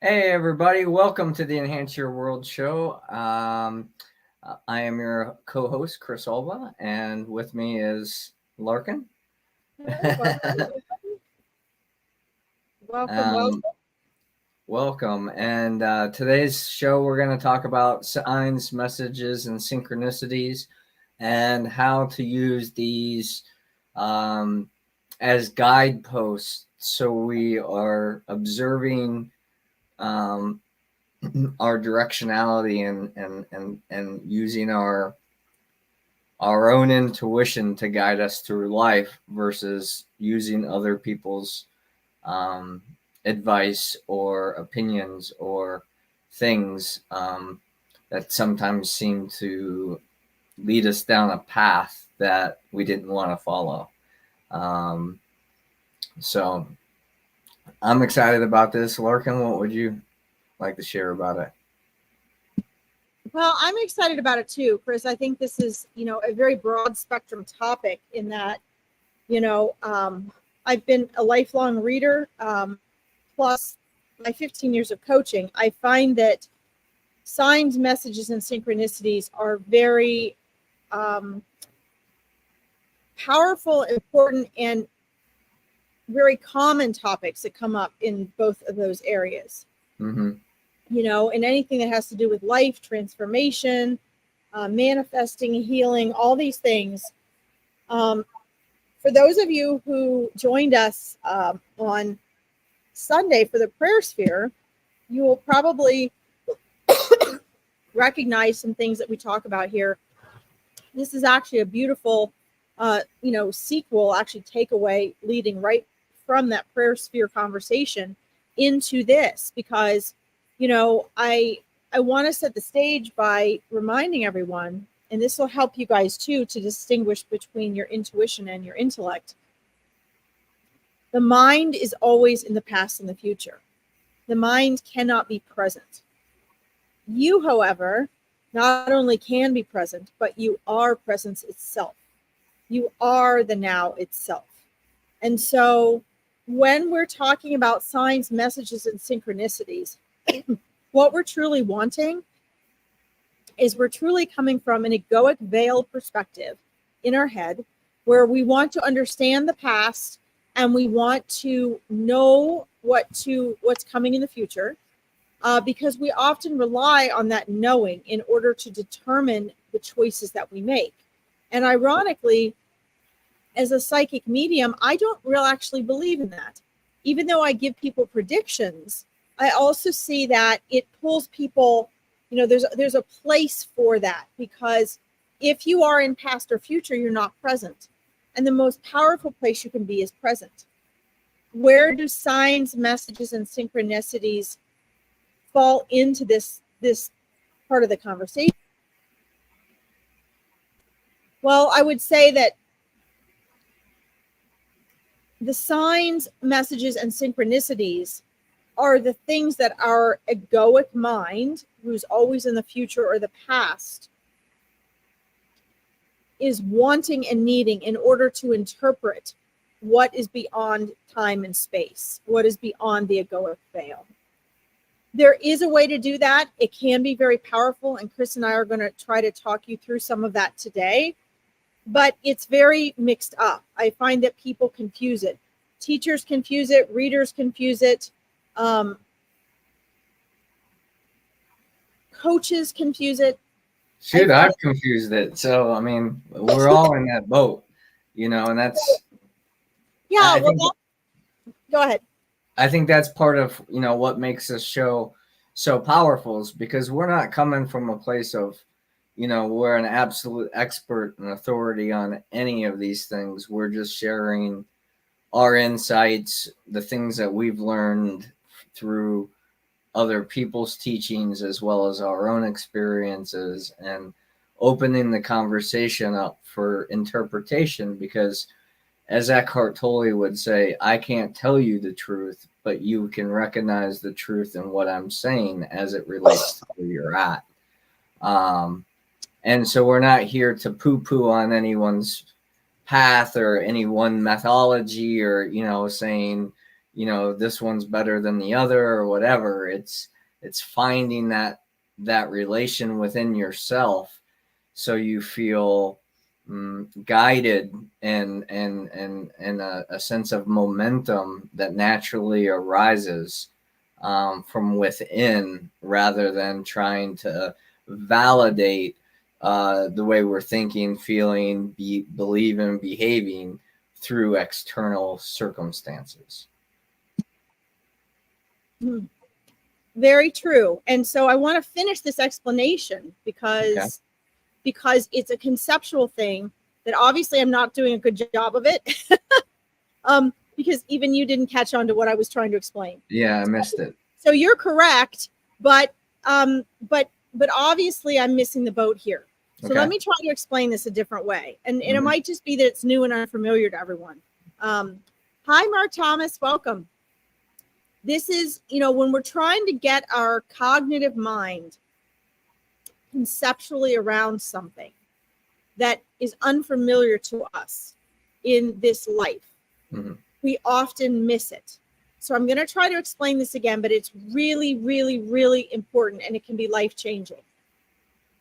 Hey, everybody, welcome to the Enhance Your World show. I am your co host, Chris Alba, and with me is Larkin. Hey, welcome. Welcome, welcome. um, Welcome. And today's show, we're going to talk about signs, messages, and synchronicities and how to use these um, as guideposts so we are observing. Um, our directionality and using our own intuition to guide us through life versus using other people's um, advice or opinions or things that sometimes seem to lead us down a path that we didn't want to follow. Um, so I'm excited about this. Larkin, what would you like to share about it? Well, I'm excited about it too, Chris. I think this is, a very broad spectrum topic in that, you know, um, I've been a lifelong reader, plus my 15 years of coaching. I find that signs, messages, and synchronicities are very um, powerful, important, and very common topics that come up in both of those areas. Mm-hmm. And anything that has to do with life transformation, manifesting, healing, all these things. Um, for those of you who joined us on Sunday for the prayer sphere, you will probably recognize some things that we talk about here. This is actually a beautiful, sequel, actually takeaway leading right from that prayer sphere conversation into this, because I want to set the stage by reminding everyone, and this will help you guys too to distinguish between your intuition and your intellect. The mind is always in the past and the future. The mind cannot be present. You, however, not only can be present, but you are presence itself. You are the now itself. And so when we're talking about signs, messages, and synchronicities, what we're truly wanting is we're truly coming from an egoic veil perspective in our head, where we want to understand the past and we want to know what's coming in the future, because we often rely on that knowing in order to determine the choices that we make. And ironically, as a psychic medium, I don't really actually believe in that. Even though I give people predictions, I also see that it pulls people, there's a place for that, because if you are in past or future, you're not present. And the most powerful place you can be is present. Where do signs, messages, and synchronicities fall into this part of the conversation? Well, I would say that the signs, messages, and synchronicities are the things that our egoic mind, who's always in the future or the past, is wanting and needing in order to interpret what is beyond time and space, what is beyond the egoic veil. There is a way to do that. It can be very powerful, and Chris and I are going to try to talk you through some of that today, but it's very mixed up. I find that people confuse it. Teachers confuse it, readers confuse it, coaches confuse it. Shoot, I've confused it. So, I mean, we're all in that boat, and that's, Yeah, I well, think, go ahead. I think that's part of, what makes this show so powerful is because we're not coming from a place of, we're an absolute expert and authority on any of these things. We're just sharing our insights, the things that we've learned through other people's teachings as well as our own experiences, and opening the conversation up for interpretation, because as Eckhart Tolle would say, I can't tell you the truth, but you can recognize the truth in what I'm saying as it relates to where you're at. And so we're not here to poo-poo on anyone's path or any one methodology, or saying this one's better than the other or whatever. It's finding that relation within yourself, so you feel guided and a sense of momentum that naturally arises from within, rather than trying to validate the way we're thinking, feeling, believing, behaving through external circumstances. Very true. And so I want to finish this explanation because it's a conceptual thing that obviously I'm not doing a good job of it. Because even you didn't catch on to what I was trying to explain. Yeah, I missed it. So you're correct, but obviously I'm missing the boat here. So let me try to explain this a different way. And it might just be that it's new and unfamiliar to everyone. Hi, Mark Thomas, welcome. This is, when we're trying to get our cognitive mind conceptually around something that is unfamiliar to us in this life, we often miss it. So I'm going to try to explain this again, but it's really, really, really important, and it can be life-changing.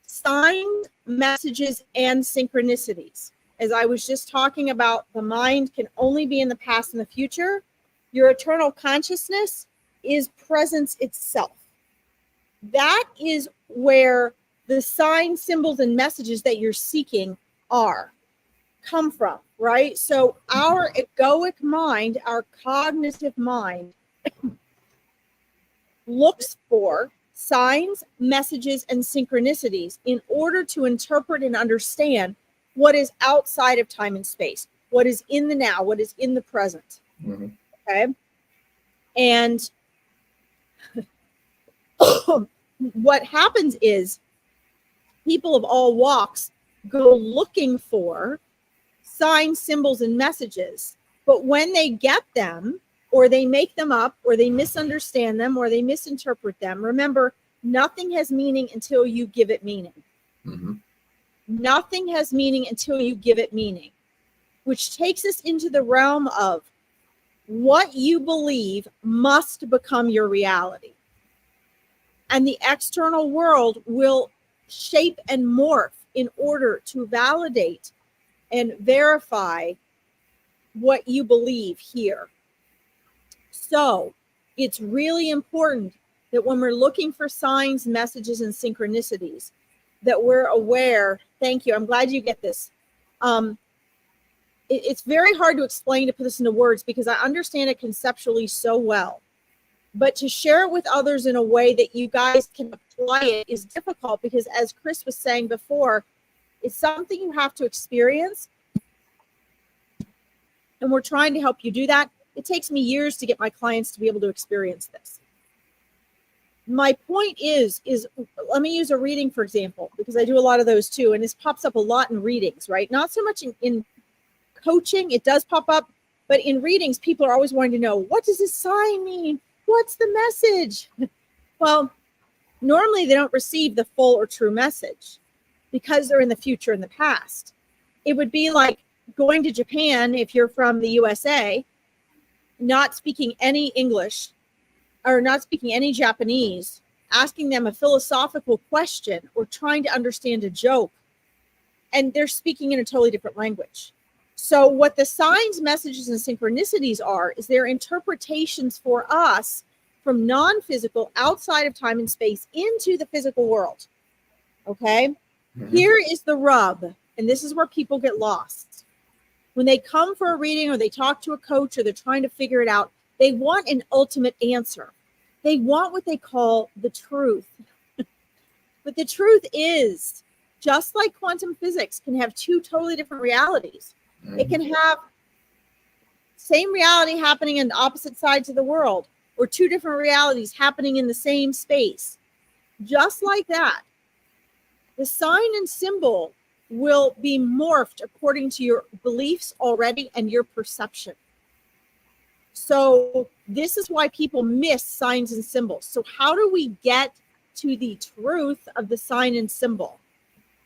Signs, messages, and synchronicities. As I was just talking about, the mind can only be in the past and the future. Your eternal consciousness is presence itself. That is where the signs, symbols, and messages that you're seeking come from, right? So our egoic mind, our cognitive mind, looks for signs, messages, and synchronicities in order to interpret and understand what is outside of time and space, what is in the now, what is in the present. Okay. And what happens is people of all walks go looking for signs, symbols, and messages. But when they get them, or they make them up, or they misunderstand them, or they misinterpret them, remember, nothing has meaning until you give it meaning. Nothing has meaning until you give it meaning, which takes us into the realm of what you believe must become your reality. And the external world will shape and morph in order to validate and verify what you believe here. So it's really important that when we're looking for signs, messages, and synchronicities, that we're aware. Thank you. I'm glad you get this. It's very hard to explain, to put this into words, because I understand it conceptually so well. But to share it with others in a way that you guys can apply it is difficult, because as Chris was saying before, it's something you have to experience. And we're trying to help you do that. It takes me years to get my clients to be able to experience this. My point is let me use a reading, for example, because I do a lot of those too. And this pops up a lot in readings, right? Not so much in coaching. It does pop up, but in readings, people are always wanting to know, what does this sign mean? What's the message? Well, normally they don't receive the full or true message because they're in the future and the past. It would be like going to Japan, if you're from the USA, not speaking any English or not speaking any Japanese, asking them a philosophical question or trying to understand a joke, and they're speaking in a totally different language. So what the signs, messages, and synchronicities are is their interpretations for us from non-physical, outside of time and space, into the physical world. Okay? Here is the rub, and this is where people get lost. When they come for a reading, or they talk to a coach, or they're trying to figure it out, they want an ultimate answer. They want what they call the truth. But the truth is, just like quantum physics can have two totally different realities. It can have same reality happening in opposite sides of the world, or two different realities happening in the same space. Just like that, the sign and symbol will be morphed according to your beliefs already and your perception. So this is why people miss signs and symbols. So how do we get to the truth of the sign and symbol?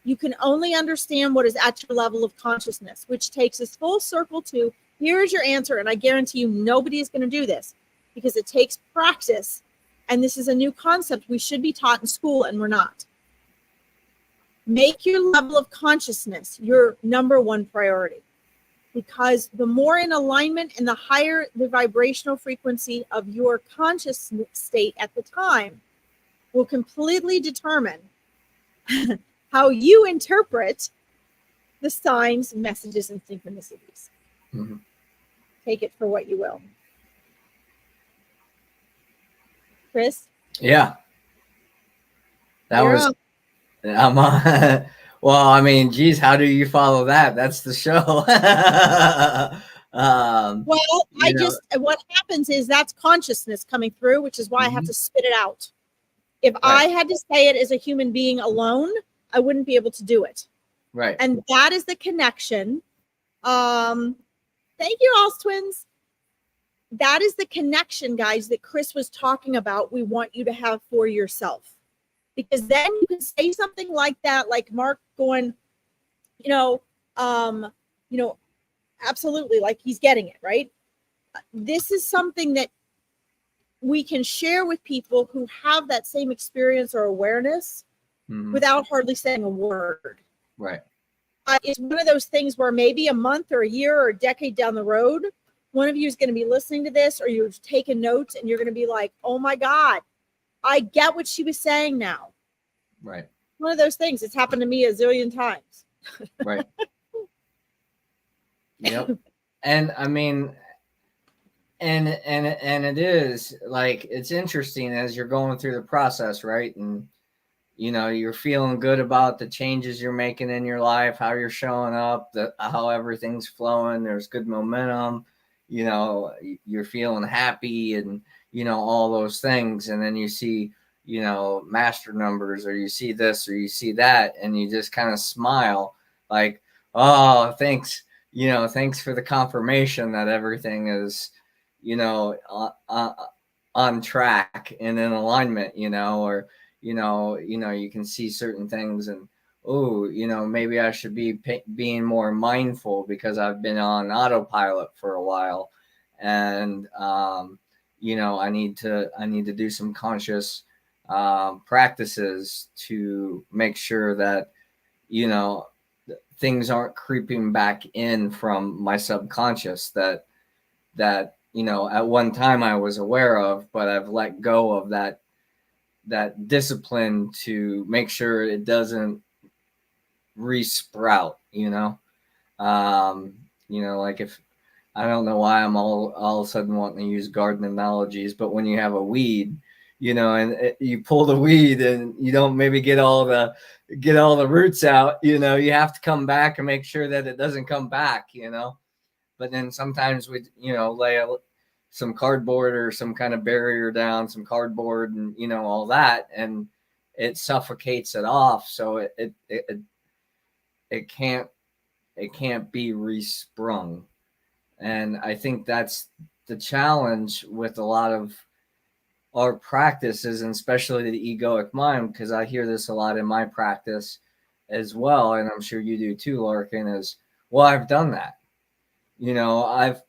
You can only understand what is at your level of consciousness, which takes us full circle to Here's your answer. And I guarantee you nobody is going to do this because it takes practice. And this is a new concept we should be taught in school, and we're not. Make your level of consciousness your number one priority, because the more in alignment and the higher the vibrational frequency of your conscious state at the time will completely determine how you interpret the signs, messages, and synchronicities. Mm-hmm. Take it for what you will. Chris? Yeah. That You're was, up. I'm on. Well, I mean, geez, how do you follow that? That's the show. Well, what happens is that's consciousness coming through, which is why I have to spit it out. If I had to say it as a human being alone, I wouldn't be able to do it. Right. And that is the connection. Thank you, All's Twins. That is the connection, guys, that Chris was talking about. We want you to have for yourself, because then you can say something like that, like Mark going, absolutely, like he's getting it, right? This is something that we can share with people who have that same experience or awareness without hardly saying a word. Right. It's one of those things where maybe a month or a year or a decade down the road, one of you is going to be listening to this, or you've taken notes and you're going to be like, oh my God, I get what she was saying now. Right. One of those things. It's happened to me a zillion times. Right. Yep. And I mean, and it is like, it's interesting as you're going through the process, right? And you're feeling good about the changes you're making in your life, how you're showing up, how everything's flowing. There's good momentum. You're feeling happy, and all those things. And then you see, master numbers, or you see this, or you see that, and you just kind of smile, like, oh, thanks. Thanks for the confirmation that everything is, on track and in alignment, or you can see certain things, and maybe I should be being more mindful because I've been on autopilot for a while, and I need to do some conscious practices to make sure that things aren't creeping back in from my subconscious that at one time I was aware of, but I've let go of that discipline to make sure it doesn't resprout, like, if I don't know why I'm all of a sudden wanting to use garden analogies, but when you have a weed, and you pull the weed and you don't maybe get all the roots out, you have to come back and make sure that it doesn't come back, but then sometimes we, lay some cardboard or some kind of barrier down, some cardboard, and all that, and it suffocates it off, so it can't be resprung. And I think that's the challenge with a lot of our practices, and especially the egoic mind, because I hear this a lot in my practice as well, and I'm sure you do too, Larkin, is, well, I've done that.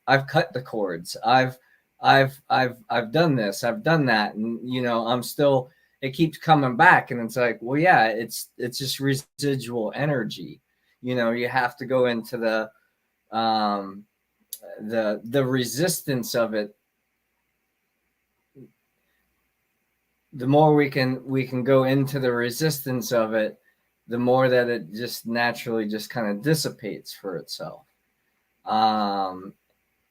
I've cut the cords. I've done this, I've done that, and I'm still, it keeps coming back, and it's like, well, yeah, it's just residual energy. You have to go into the resistance of it. The more we can go into the resistance of it, the more that it just naturally just kind of dissipates for itself.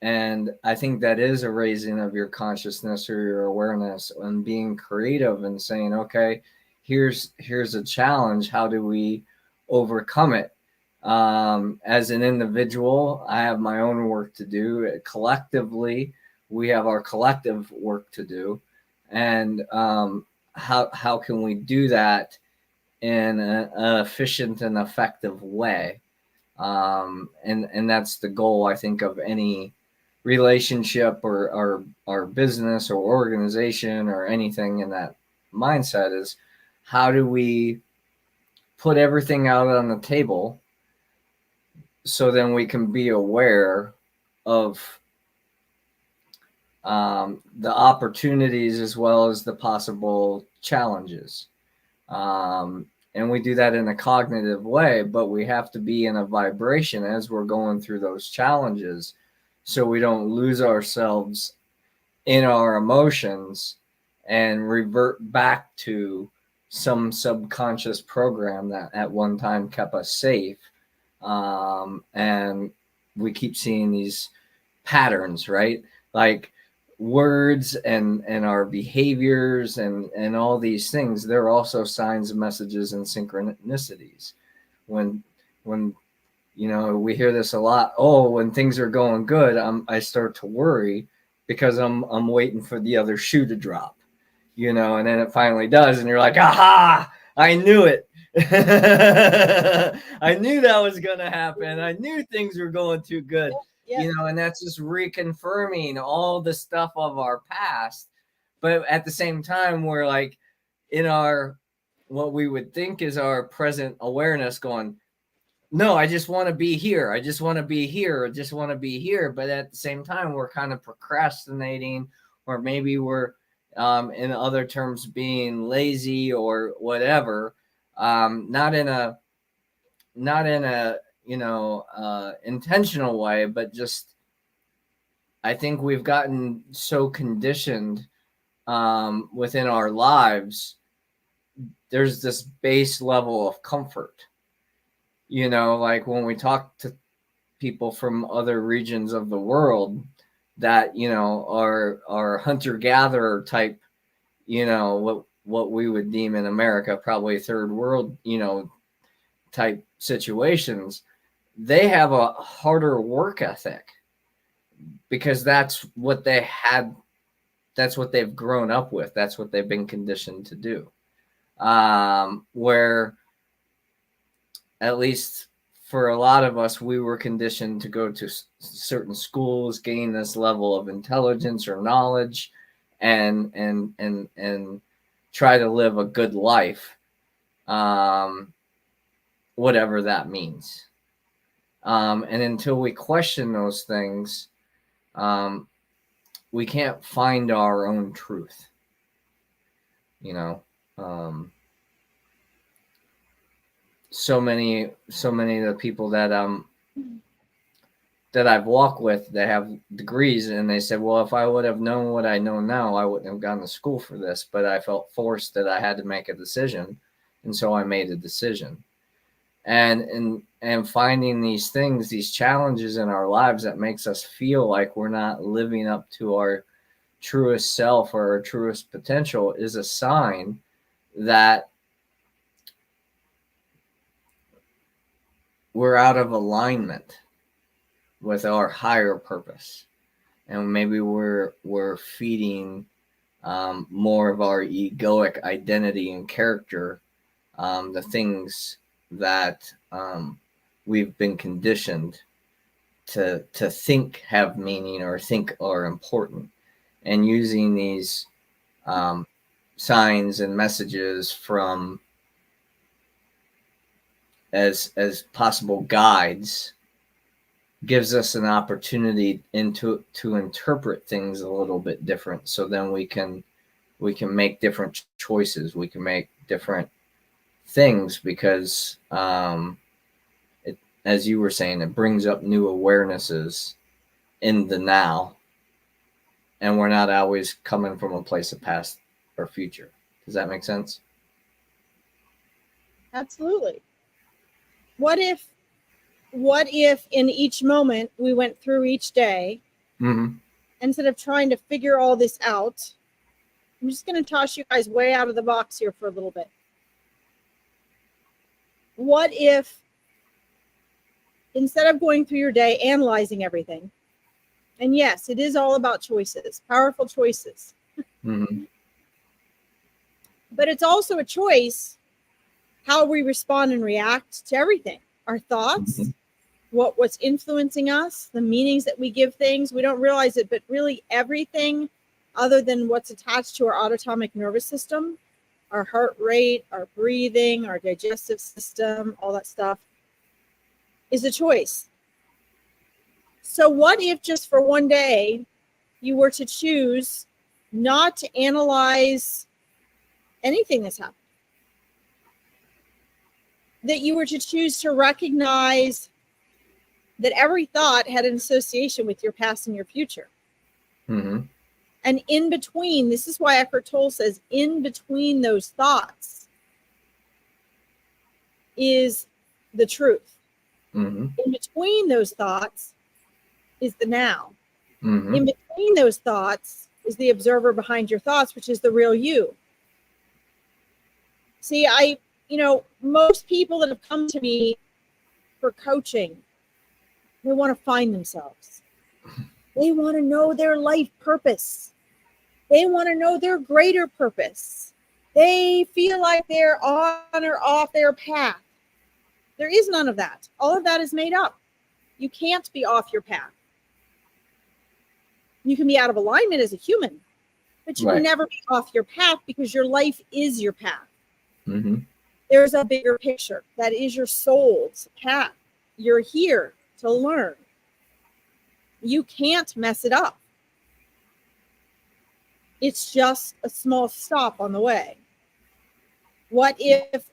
And I think that is a raising of your consciousness or your awareness, and being creative and saying, okay, here's a challenge. How do we overcome it? As an individual, I have my own work to do. Collectively, we have our collective work to do. And how can we do that in an efficient and effective way? And that's the goal, I think, of any relationship or business or organization or anything in that mindset, is how do we put everything out on the table so then we can be aware the opportunities as well as the possible challenges. And we do that in a cognitive way, but we have to be in a vibration as we're going through those challenges so we don't lose ourselves in our emotions and revert back to some subconscious program that at one time kept us safe. And we keep seeing these patterns, right? Like words and our behaviors and all these things, they're also signs, messages, and synchronicities. When we hear this a lot. Oh, when things are going good, I start to worry because I'm waiting for the other shoe to drop, and then it finally does, and you're like, aha, I knew it. I knew that was gonna happen. I knew things were going too good. Yep. And that's just reconfirming all the stuff of our past. But at the same time, we're like in our, what we would think is our present awareness going, no, I just want to be here. I just want to be here. I just want to be here. But at the same time, we're kind of procrastinating, or maybe we're, in other terms, being lazy or whatever. Not in a intentional way, but just I think we've gotten so conditioned within our lives. There's this base level of comfort, like when we talk to people from other regions of the world that are hunter-gatherer type, what we would deem in America probably third world type situations. They have a harder work ethic because that's what they had, that's what they've grown up with, that's what they've been conditioned to do. Where at least for a lot of us, we were conditioned to go to certain schools, gain this level of intelligence or knowledge, and try to live a good life, whatever that means. And until we question those things, we can't find our own truth. So many of the people that I've walked with, they have degrees, and they said, well, if I would have known what I know now, I wouldn't have gone to school for this, but I felt forced that I had to make a decision, and so I made a decision. And finding these things, these challenges in our lives that makes us feel like we're not living up to our truest self or our truest potential is a sign that we're out of alignment with our higher purpose, and maybe we're feeding more of our egoic identity and character, the things that we've been conditioned to think have meaning or think are important, and using these signs and messages from as possible guides gives us an opportunity to interpret things a little bit different. So then we can make different choices. We can make different things because, as you were saying, it brings up new awarenesses in the now, and we're not always coming from a place of past or future. Does that make sense? Absolutely. What if in each moment we went through each day, instead of trying to figure all this out, I'm just going to toss you guys way out of the box here for a little bit. What if instead of going through your day, analyzing everything, and yes, it is all about choices, powerful choices, but it's also a choice how we respond and react to everything. Our thoughts, what's influencing us, the meanings that we give things. We don't realize it, but really everything other than what's attached to our autonomic nervous system, our heart rate, our breathing, our digestive system, all that stuff is a choice. So what if just for one day you were to choose not to analyze anything that's happened? That you were to choose to recognize that every thought had an association with your past and your future. Mm-hmm. And in between, this is why Eckhart Tolle says, in between those thoughts is the truth. Mm-hmm. In between those thoughts is the now. Mm-hmm. In between those thoughts is the observer behind your thoughts, which is the real you. See, most people that have come to me for coaching, they want to find themselves. They want to know their life purpose. They want to know their greater purpose. They feel like they're on or off their path. There is none of that. All of that is made up. You can't be off your path. You can be out of alignment as a human, but you can never be off your path because your life is your path. Mm-hmm. There's a bigger picture. That is your soul's path. You're here to learn. You can't mess it up. It's just a small stop on the way. What if,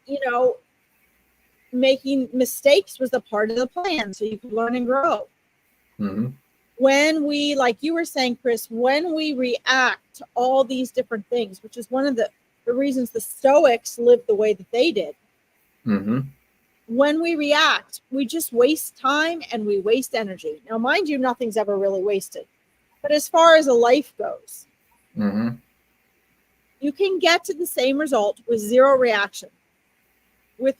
making mistakes was a part of the plan so you could learn and grow? Mm-hmm. When we, like you were saying, Chris, when we react to all these different things, which is one of the reasons the Stoics lived the way that they did. Mm-hmm. When we react, we just waste time and we waste energy. Now, mind you, nothing's ever really wasted. But as far as a life goes, mm-hmm. you can get to the same result with zero reaction, with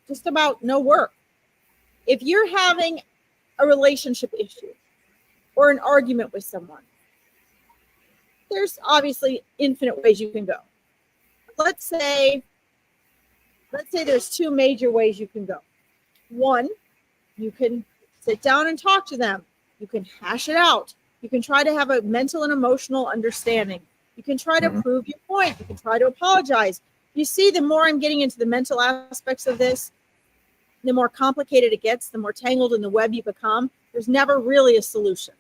just about no work. If you're having a relationship issue or an argument with someone, there's obviously infinite ways you can go. Let's say there's two major ways you can go. One, you can sit down and talk to them. You can hash it out. You can try to have a mental and emotional understanding. You can try to prove your point. You can try to apologize. You see, the more I'm getting into the mental aspects of this, the more complicated it gets, the more tangled in the web you become. There's never really a solution.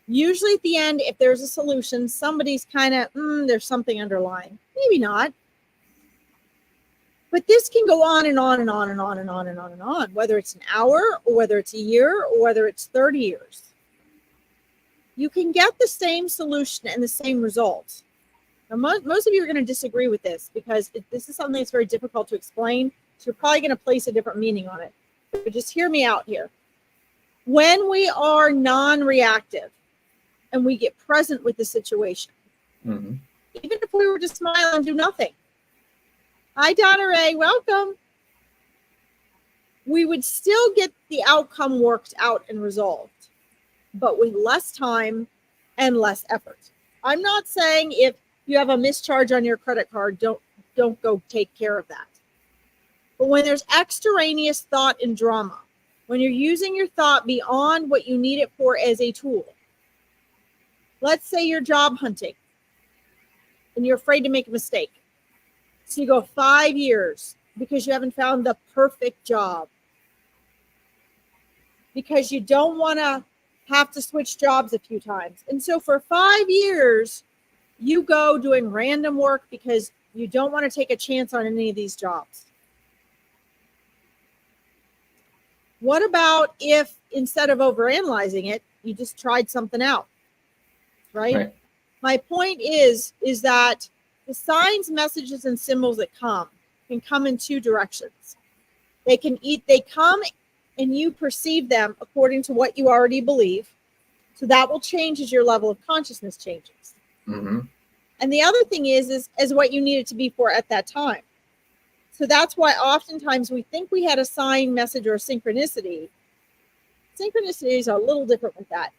Usually at the end, if there's a solution, somebody's kind of, there's something underlying. Maybe not. But this can go on and on and on and on and on and on and on, whether it's an hour or whether it's a year or whether it's 30 years. You can get the same solution and the same results. Now, most of you are going to disagree with this because this is something that's very difficult to explain. So you're probably going to place a different meaning on it. But just hear me out here. When we are non-reactive and we get present with the situation, even if we were to smile and do nothing. Hi, Donna Ray, welcome. We would still get the outcome worked out and resolved, but with less time and less effort. I'm not saying if you have a mischarge on your credit card, don't go take care of that. But when there's extraneous thought and drama, when you're using your thought beyond what you need it for as a tool, let's say you're job hunting and you're afraid to make a mistake. So you go 5 years because you haven't found the perfect job. Because you don't want to have to switch jobs a few times. And so for 5 years, you go doing random work because you don't want to take a chance on any of these jobs. What about if instead of overanalyzing it, you just tried something out? Right? My point is that the signs, messages, and symbols that can come in two directions. They come and you perceive them according to what you already believe. So that will change as your level of consciousness changes. And the other thing is what you need it to be for at that time. So that's why oftentimes we think we had a sign, message, or a synchronicity. Synchronicities are a little different with that.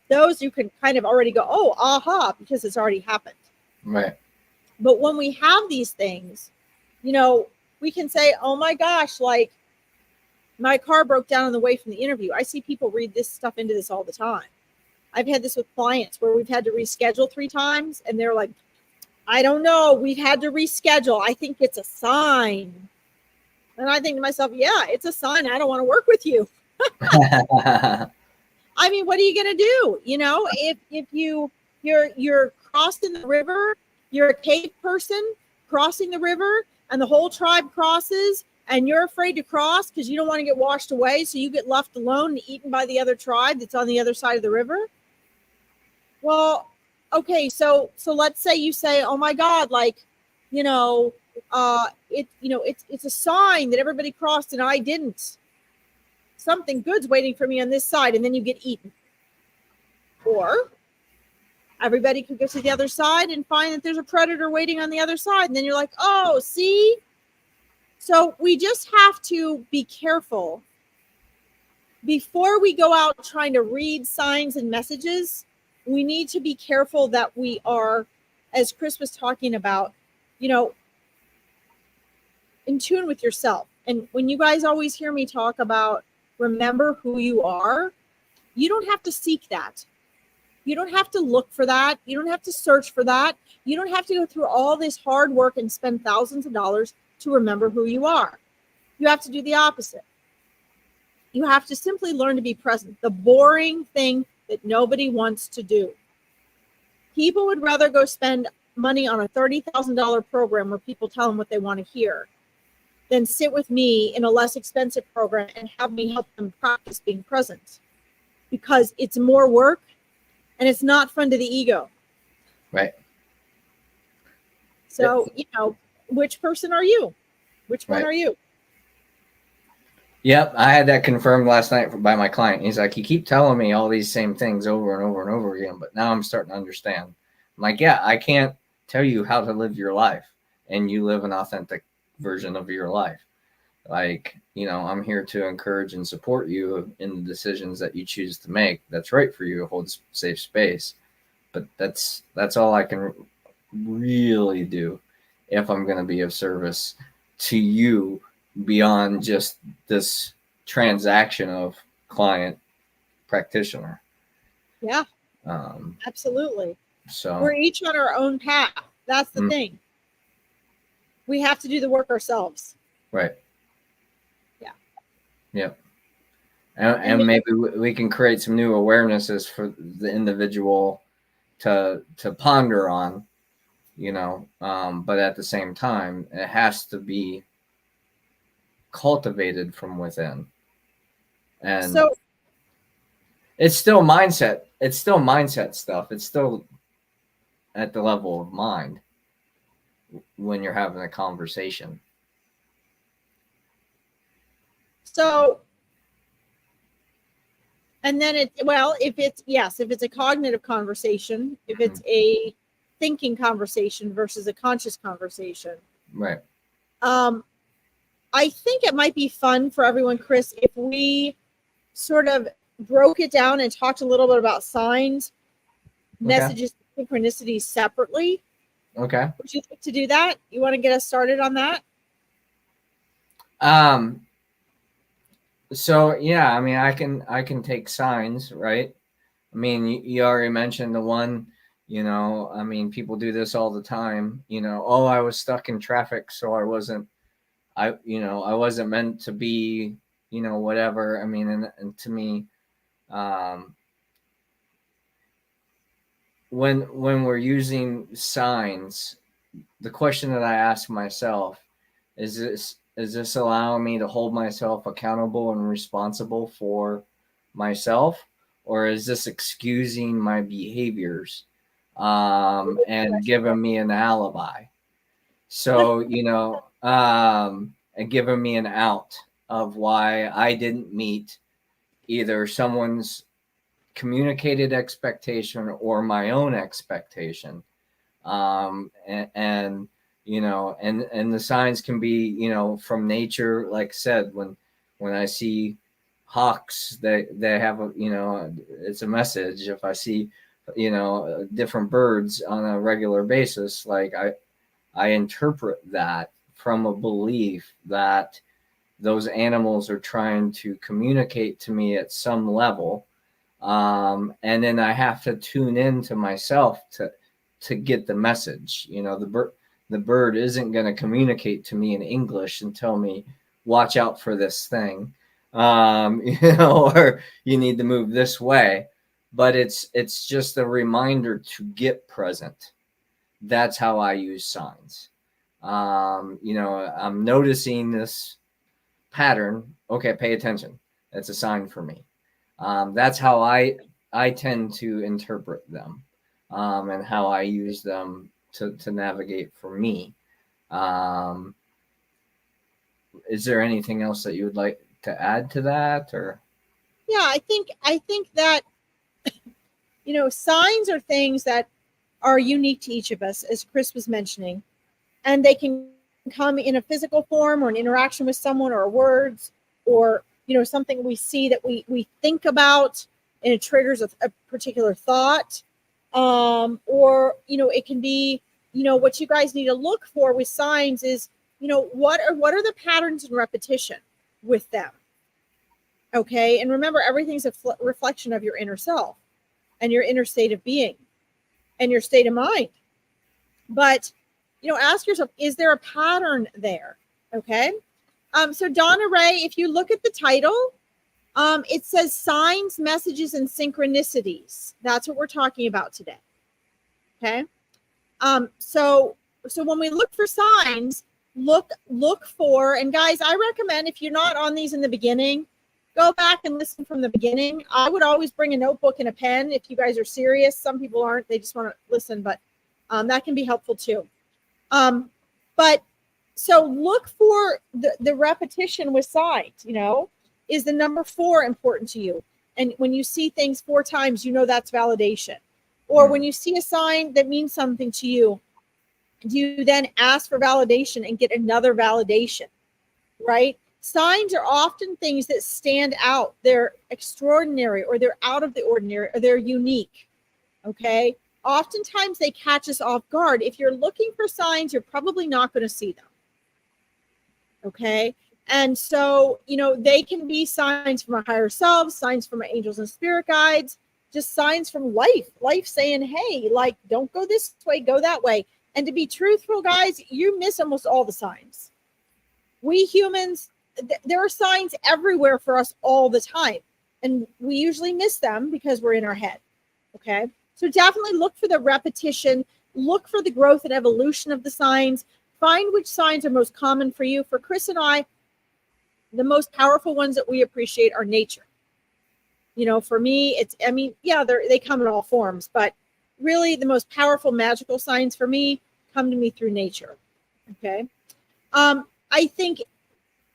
Those you can kind of already go, oh, aha, because it's already happened. Right. But when we have these things, we can say, oh my gosh, like my car broke down on the way from the interview. I see people read this stuff into this all the time. I've had this with clients where we've had to reschedule 3 times and they're like, I don't know, we've had to reschedule. I think it's a sign. And I think to myself, yeah, it's a sign. I don't want to work with you. I mean, what are you going to do? You know, if you're crossing the river, you're a cave person crossing the river, and the whole tribe crosses, and you're afraid to cross because you don't want to get washed away, so you get left alone and eaten by the other tribe that's on the other side of the river. Well, okay, so let's say you say, "Oh my God, like, you know, it's a sign that everybody crossed and I didn't. Something good's waiting for me on this side," and then you get eaten. Or everybody could go to the other side and find that there's a predator waiting on the other side, and then you're like, "Oh, see." So we just have to be careful before we go out trying to read signs and messages. We need to be careful that we are, as Chris was talking about, you know, in tune with yourself. And when you guys always hear me talk about remember who you are, you don't have to seek that. You don't have to look for that. You don't have to search for that. You don't have to go through all this hard work and spend thousands of dollars to remember who you are. You have to do the opposite. You have to simply learn to be present, the boring thing that nobody wants to do. People would rather go spend money on a $30,000 program where people tell them what they want to hear than sit with me in a less expensive program and have me help them practice being present, because it's more work and it's not fun to the ego. Right. So, you know, which person are you? Which one are you? Yep, I had that confirmed last night by my client. He's like, "You keep telling me all these same things over and over and over again, but now I'm starting to understand." I'm like, "Yeah, I can't tell you how to live your life, and you live an authentic version of your life. Like, you know, I'm here to encourage and support you in the decisions that you choose to make. That's right for you, hold safe space. But that's all I can really do if I'm going to be of service to you beyond just this transaction of client practitioner." Yeah, absolutely. So we're each on our own path. That's the thing. We have to do the work ourselves. Right. Yeah. Yep. And maybe we can create some new awarenesses for the individual to ponder on, you know, but at the same time, it has to be cultivated from within. And so it's still mindset. It's still mindset stuff. It's still at the level of mind when you're having a conversation. So, and then if it's a cognitive conversation, if it's a thinking conversation versus a conscious conversation. Right. I think it might be fun for everyone, Chris, if we sort of broke it down and talked a little bit about signs, messages, synchronicities separately. Okay. Would you like to do that? You want to get us started on that? So yeah, I mean, I can take signs, right? I mean, you already mentioned the one, you know, I mean, people do this all the time, you know, "Oh, I was stuck in traffic, so I wasn't meant to be, you know, whatever." I mean, and to me, when we're using signs, the question that I ask myself is this allowing me to hold myself accountable and responsible for myself, or is this excusing my behaviors and giving me an alibi? So, you know, and giving me an out of why I didn't meet either someone's communicated expectation or my own expectation. And you know, and the signs can be, you know, from nature. Like I said, when I see hawks, they have a, you know, it's a message. If I see, you know, different birds on a regular basis, like I interpret that from a belief that those animals are trying to communicate to me at some level. And then I have to tune into myself to get the message. You know, the bird isn't going to communicate to me in English and tell me, "Watch out for this thing." or you need to move this way. But it's just a reminder to get present. That's how I use signs. I'm noticing this pattern. Okay, pay attention. That's a sign for me. That's how I tend to interpret them, and how I use them to navigate for me. Um, is there anything else that you would like to add to that, or? Yeah, I think that signs are things that are unique to each of us, as Chris was mentioning, and they can come in a physical form or an interaction with someone or words or something we see that we think about and it triggers a particular thought, or it can be what you guys need to look for with signs is what are the patterns and repetition with them. Okay, and remember, everything's a reflection of your inner self and your inner state of being and your state of mind. But ask yourself, is there a pattern there? Okay. So Donna Ray, if you look at the title, it says signs, messages, and synchronicities. That's what we're talking about today. Okay. So when we look for signs, look for, and guys, I recommend, if you're not on these in the beginning, go back and listen from the beginning. I would always bring a notebook and a pen if you guys are serious. Some people aren't, they just want to listen, but that can be helpful too. But so look for the repetition with signs. Is the number 4 important to you? And when you see things 4 times, that's validation. Or when you see a sign that means something to you, do you then ask for validation and get another validation, right? Signs are often things that stand out. They're extraordinary, or they're out of the ordinary, or they're unique. Okay. Oftentimes they catch us off guard. If you're looking for signs, you're probably not going to see them. Okay. And so, they can be signs from our higher selves, signs from our angels and spirit guides, just signs from life saying, hey, like, don't go this way, go that way. And to be truthful, guys, you miss almost all the signs. We humans, there are signs everywhere for us all the time. And we usually miss them because we're in our head. Okay. So definitely look for the repetition, look for the growth and evolution of the signs, find which signs are most common for you. For Chris and I, the most powerful ones that we appreciate are nature. For me, they come in all forms, but really the most powerful magical signs for me come to me through nature. Okay. I think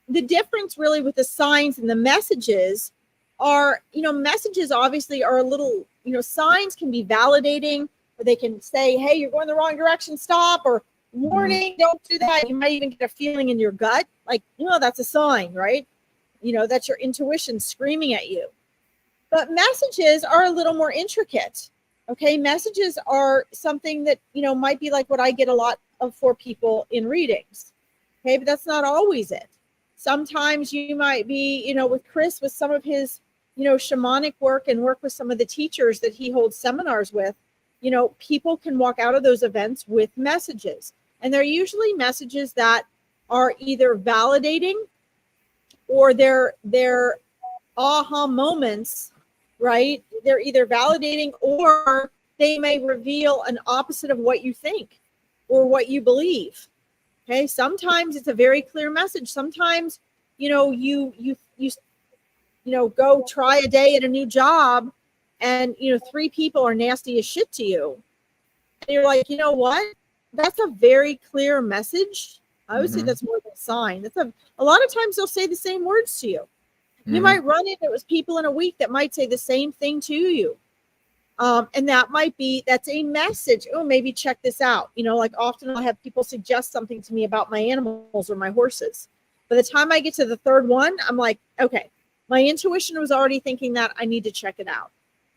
the difference really with the signs and the messages are, messages obviously are a little, signs can be validating, or they can say, hey, you're going the wrong direction, stop, or warning, don't do that. You might even get a feeling in your gut, like, that's a sign, right? That's your intuition screaming at you. But messages are a little more intricate. Okay. Messages are something that, might be like what I get a lot of for people in readings. Okay. But that's not always it. Sometimes you might be, with Chris, with some of his, shamanic work and work with some of the teachers that he holds seminars with, people can walk out of those events with messages. And they're usually messages that are either validating or they're aha moments, right? They're either validating or they may reveal an opposite of what you think or what you believe. Okay. Sometimes it's a very clear message. Sometimes, you go try a day at a new job and, 3 people are nasty as shit to you. And you're like, you know what? That's a very clear message. I would say that's more than a sign. That's a lot of times they'll say the same words to you. You might run into people in a week that might say the same thing to you. And that's a message. Oh, maybe check this out. Like often I'll have people suggest something to me about my animals or my horses. By the time I get to the 3rd one, I'm like, okay, my intuition was already thinking that I need to check it out.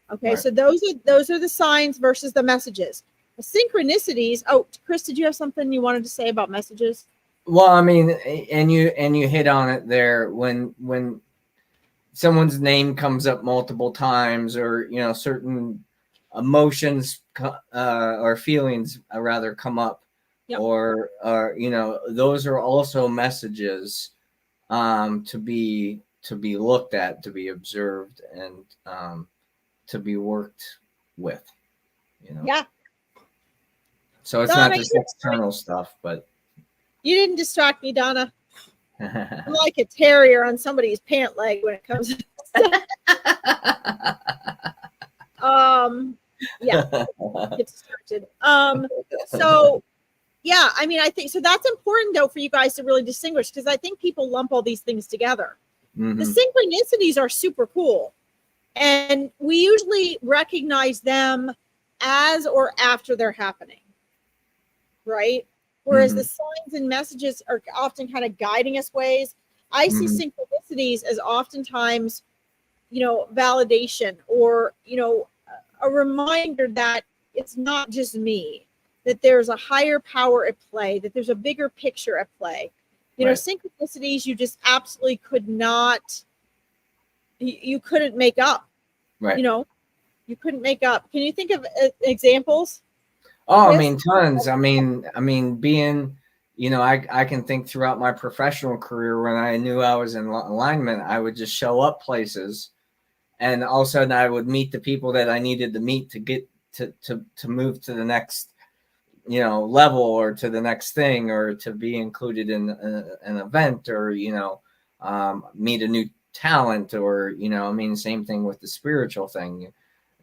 Okay. Right. So those are the signs versus the messages. The synchronicities. Oh, Chris, did you have something you wanted to say about messages? Well, I mean, and you hit on it there when someone's name comes up multiple times, or certain emotions or feelings rather come up, yep. or those are also messages to be to be looked at, to be observed, and to be worked with, Yeah. So it's Donna, not just external stuff, but you didn't distract me, Donna. I'm like a terrier on somebody's pant leg when it comes to stuff. Yeah, get distracted. So yeah, I mean, I think so. That's important though for you guys to really distinguish, because I think people lump all these things together. Mm-hmm. The synchronicities are super cool, and we usually recognize them as or after they're happening, right? Whereas the signs and messages are often kind of guiding us ways. I see synchronicities as oftentimes, validation, or, a reminder that it's not just me, that there's a higher power at play, that there's a bigger picture at play. Synchronicities, you just absolutely could not, you couldn't make up. Right. You couldn't make up. Can you think of examples? Oh, I mean, tons. I mean, being, I can think throughout my professional career, when I knew I was in alignment, I would just show up places, and all of a sudden I would meet the people that I needed to meet to get to move to the next, level, or to the next thing, or to be included in an event, or, meet a new talent, or, same thing with the spiritual thing,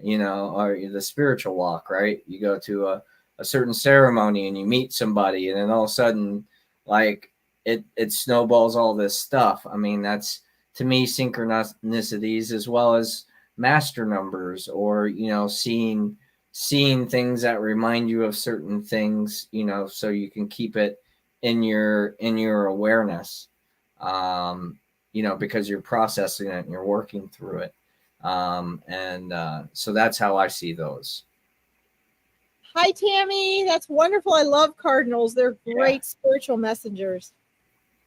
or the spiritual walk, right? You go to a certain ceremony and you meet somebody, and then all of a sudden, like, it snowballs all this stuff. I mean, that's, to me, synchronicities, as well as master numbers, or, seeing things that remind you of certain things, so you can keep it in your awareness, because you're processing it and you're working through it. So that's how I see those. Hi, Tammy. That's wonderful. I love cardinals. They're great spiritual messengers.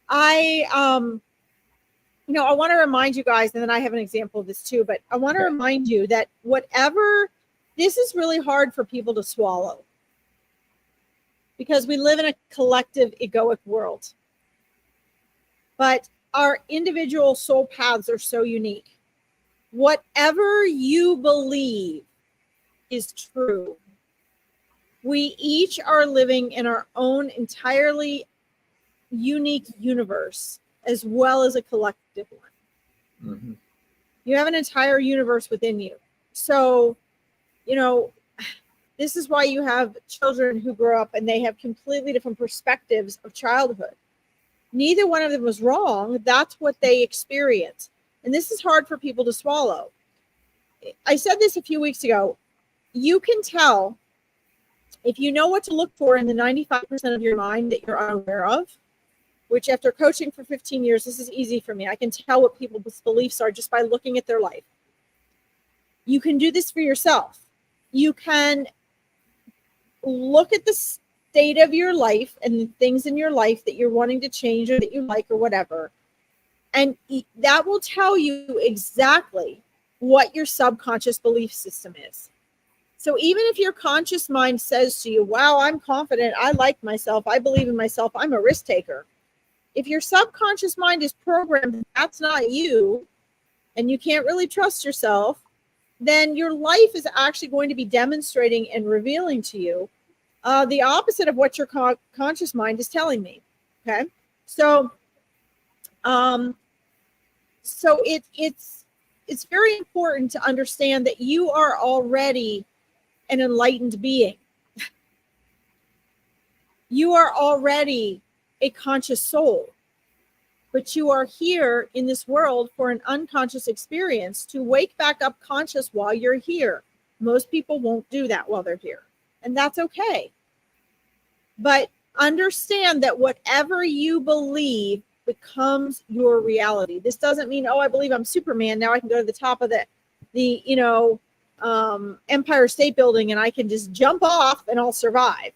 I want to remind you guys, and then I have an example of this too, but I want to remind you that this is really hard for people to swallow, because we live in a collective egoic world. But our individual soul paths are so unique. Whatever you believe is true. We each are living in our own entirely unique universe, as well as a collective one. You have an entire universe within you. So, this is why you have children who grow up and they have completely different perspectives of childhood. Neither one of them was wrong. That's what they experience. And this is hard for people to swallow. I said this a few weeks ago. You can tell if you know what to look for in the 95% of your mind that you're unaware of, which, after coaching for 15 years, this is easy for me. I can tell what people's beliefs are just by looking at their life. You can do this for yourself. You can look at the state of your life and the things in your life that you're wanting to change, or that you like, or whatever. And that will tell you exactly what your subconscious belief system is. So even if your conscious mind says to you, wow, I'm confident, I like myself, I believe in myself, I'm a risk taker. If your subconscious mind is programmed that's not you, and you can't really trust yourself, then your life is actually going to be demonstrating and revealing to you the opposite of what your conscious mind is telling me. Okay, so it's very important to understand that you are already an enlightened being. You are already a conscious soul, but you are here in this world for an unconscious experience to wake back up conscious while you're here. Most people won't do that while they're here, and that's okay. But understand that whatever you believe becomes your reality. This doesn't mean, oh, I believe I'm Superman, now I can go to the top of the Empire State Building and I can just jump off and I'll survive.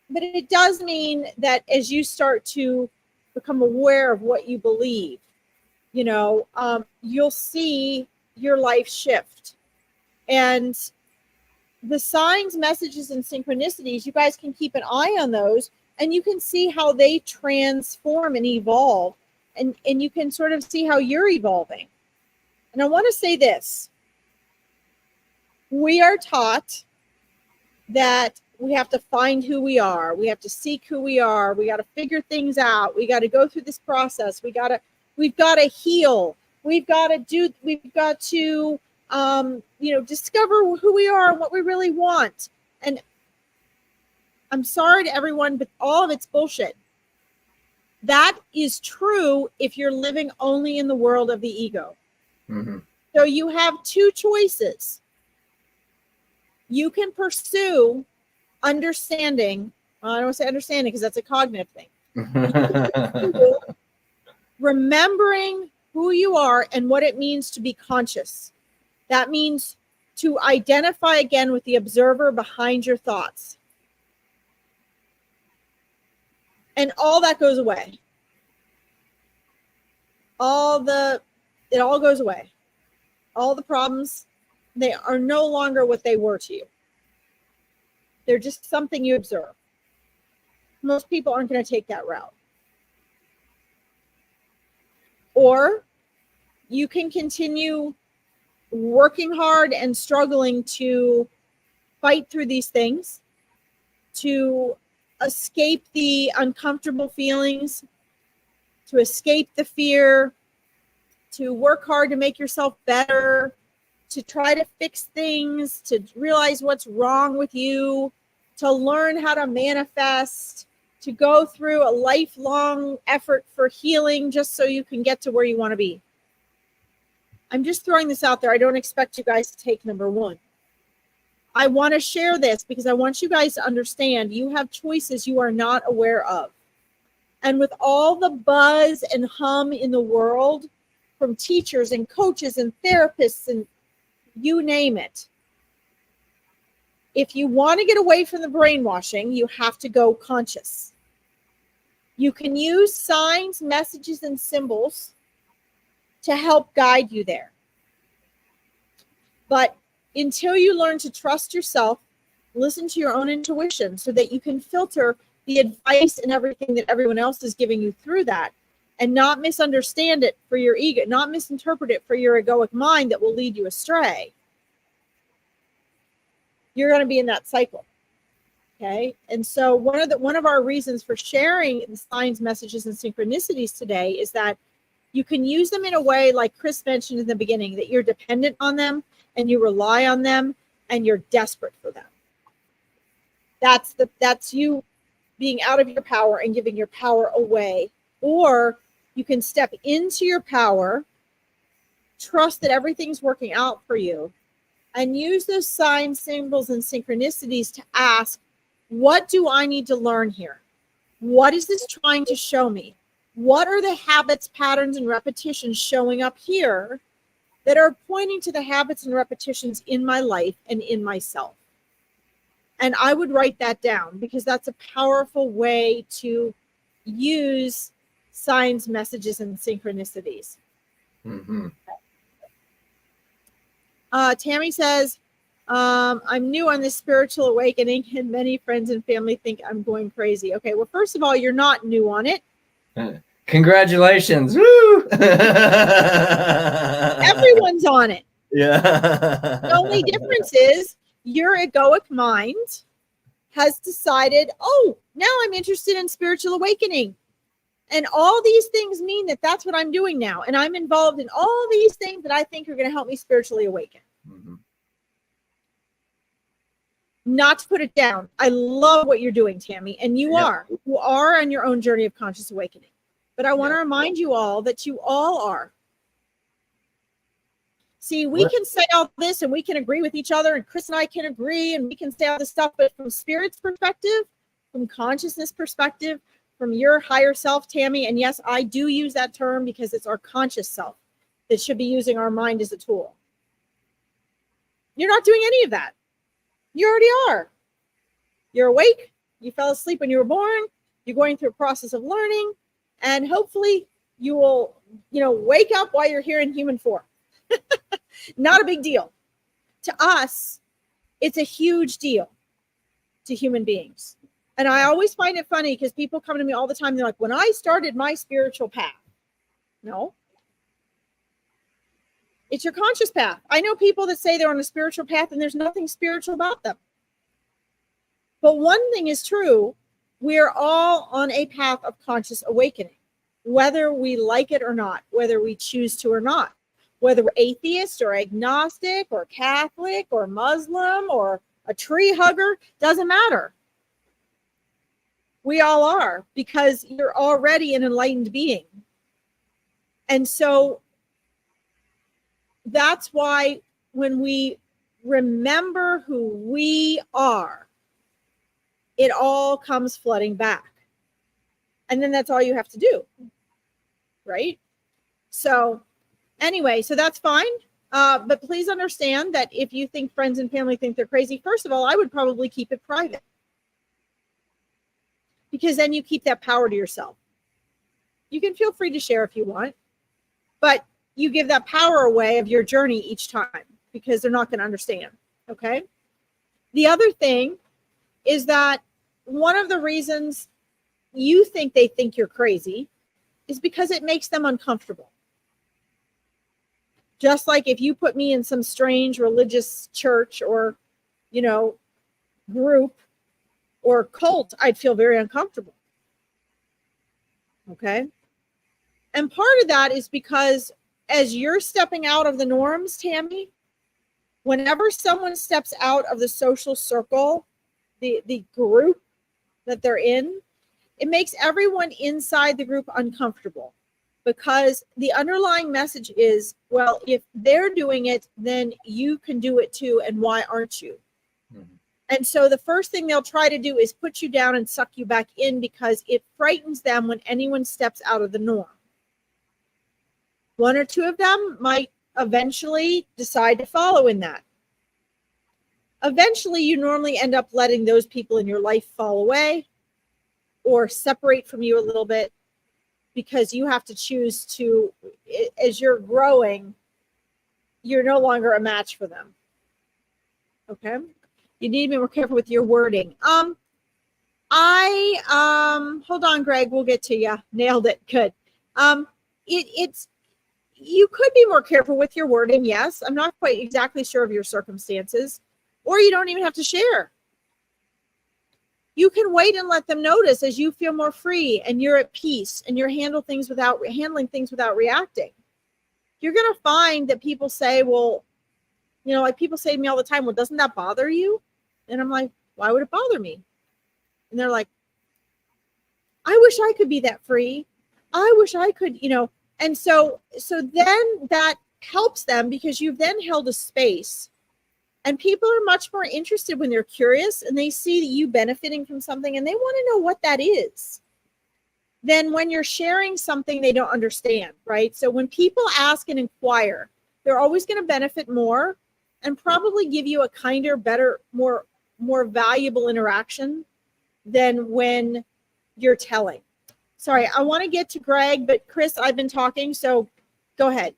But it does mean that as you start to become aware of what you believe, you'll see your life shift. And the signs, messages, and synchronicities, you guys can keep an eye on those, and you can see how they transform and evolve and you can sort of see how you're evolving. And I want to say this. We are taught that we have to find who we are. We have to seek who we are. We got to figure things out. We got to go through this process. We've got to heal. We've got to discover who we are and what we really want. And I'm sorry to everyone, but all of it's bullshit. That is true if you're living only in the world of the ego. Mm-hmm. So you have two choices. You can pursue understanding. Well, I don't want to say understanding because that's a cognitive thing. Remembering who you are and what it means to be conscious. That means to identify again with the observer behind your thoughts. And all that goes away. It all goes away. All the problems, they are no longer what they were to you. They're just something you observe. Most people aren't going to take that route. Or you can continue working hard and struggling to fight through these things, to escape the uncomfortable feelings, to escape the fear, to work hard to make yourself better, to try to fix things, to realize what's wrong with you, to learn how to manifest, to go through a lifelong effort for healing just so you can get to where you want to be. I'm just throwing this out there. I don't expect you guys to take number one. I want to share this because I want you guys to understand you have choices you are not aware of. And with all the buzz and hum in the world from teachers and coaches and therapists and you name it, if you want to get away from the brainwashing, you have to go conscious. You can use signs, messages, and symbols to help guide you there. But until you learn to trust yourself, listen to your own intuition so that you can filter the advice and everything that everyone else is giving you through that and not misunderstand it for your ego, not misinterpret it for your egoic mind that will lead you astray. You're going to be in that cycle. Okay. And so one of our reasons for sharing the signs, messages, and synchronicities today is that you can use them in a way, like Chris mentioned in the beginning, that you're dependent on them and you rely on them and you're desperate for them. That's you being out of your power and giving your power away. Or you can step into your power, trust that everything's working out for you, and use those signs, symbols, and synchronicities to ask, what do I need to learn here? What is this trying to show me? What are the habits, patterns, and repetitions showing up here that are pointing to the habits and repetitions in my life and in myself? And I would write that down because that's a powerful way to use signs, messages, and synchronicities. Mm-hmm. Tammy says, I'm new on this spiritual awakening and many friends and family think I'm going crazy. Okay, well, first of all, you're not new on it. Congratulations. Woo! Everyone's on it. Yeah. The only difference is your egoic mind has decided, oh, now I'm interested in spiritual awakening. And all these things mean that that's what I'm doing now. And I'm involved in all these things that I think are going to help me spiritually awaken. Mm-hmm. Not to put it down. I love what you're doing, Tammy. And you are on your own journey of conscious awakening. But I want to remind you all that you all are. See, we can say all this and we can agree with each other, and Chris and I can agree, and we can say all this stuff, but from spirit's perspective, from consciousness perspective, from your higher self, Tammy, and yes, I do use that term because it's our conscious self that should be using our mind as a tool. You're not doing any of that. You already are. You're awake. You fell asleep when you were born. You're going through a process of learning, and hopefully you will, wake up while you're here in human form. Not a big deal. To us, it's a huge deal to human beings. And I always find it funny because people come to me all the time. They're like, when I started my spiritual path, No. It's your conscious path. I know people that say they're on a spiritual path and there's nothing spiritual about them. But one thing is true, we're all on a path of conscious awakening, whether we like it or not, whether we choose to or not, whether we're atheist or agnostic or Catholic or Muslim or a tree hugger, doesn't matter. We all are, because you're already an enlightened being. And so that's why when we remember who we are, it all comes flooding back. And then that's all you have to do. Right? So anyway, so that's fine. But please understand that if you think friends and family think they're crazy, first of all, I would probably keep it private. Because then you keep that power to yourself. You can feel free to share if you want, but you give that power away of your journey each time, because they're not going to understand. Okay? The other thing is that one of the reasons you think they think you're crazy is because it makes them uncomfortable. Just like if you put me in some strange religious church or, group or cult, I'd feel very uncomfortable. Okay? And part of that is because as you're stepping out of the norms, Tammy, whenever someone steps out of the social circle, the group that they're in, it makes everyone inside the group uncomfortable, because the underlying message is, well, if they're doing it, then you can do it too. And why aren't you? Mm-hmm. And so the first thing they'll try to do is put you down and suck you back in, because it frightens them when anyone steps out of the norm. One or two of them might eventually decide to follow in that. Eventually, you normally end up letting those people in your life fall away or separate from you a little bit, because you have to choose to, as you're growing, you're no longer a match for them. Okay? You need to be more careful with your wording. Hold on, Greg, we'll get to you. Nailed it. Good. You could be more careful with your wording. Yes. I'm not quite exactly sure of your circumstances, or you don't even have to share. You can wait and let them notice as you feel more free and you're at peace and you're handling things without reacting. You're going to find that people say, well, like people say to me all the time, well, doesn't that bother you? And I'm like, why would it bother me? And they're like, I wish I could be that free. I wish I could, And so then that helps them, because you've then held a space. And people are much more interested when they're curious and they see you benefiting from something and they want to know what that is, than when you're sharing something they don't understand, right? So when people ask and inquire, they're always going to benefit more and probably give you a kinder, better, more valuable interaction than when you're telling. Sorry, I want to get to Greg, but Chris, I've been talking, so go ahead.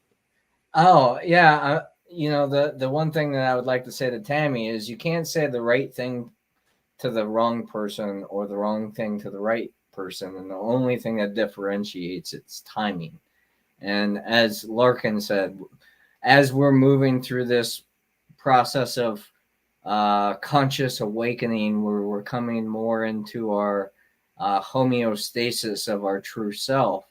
Oh, yeah. The one thing that I would like to say to Tammy is you can't say the right thing to the wrong person or the wrong thing to the right person. And the only thing that differentiates it's timing. And as Larkin said, as we're moving through this process of conscious awakening, where we're coming more into our homeostasis of our true self,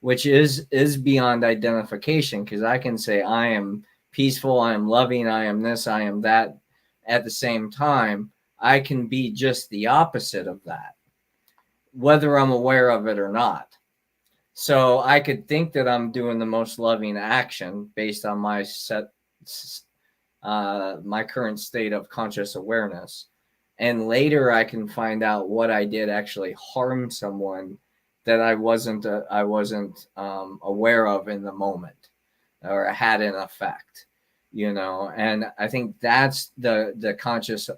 which is beyond identification, because I can say I am peaceful, I am loving, I am this, I am that. At the same time, I can be just the opposite of that, whether I'm aware of it or not. So I could think that I'm doing the most loving action based on my my current state of conscious awareness. And later I can find out what I did actually harm someone that I wasn't aware of in the moment, or had an effect, and I think that's the conscious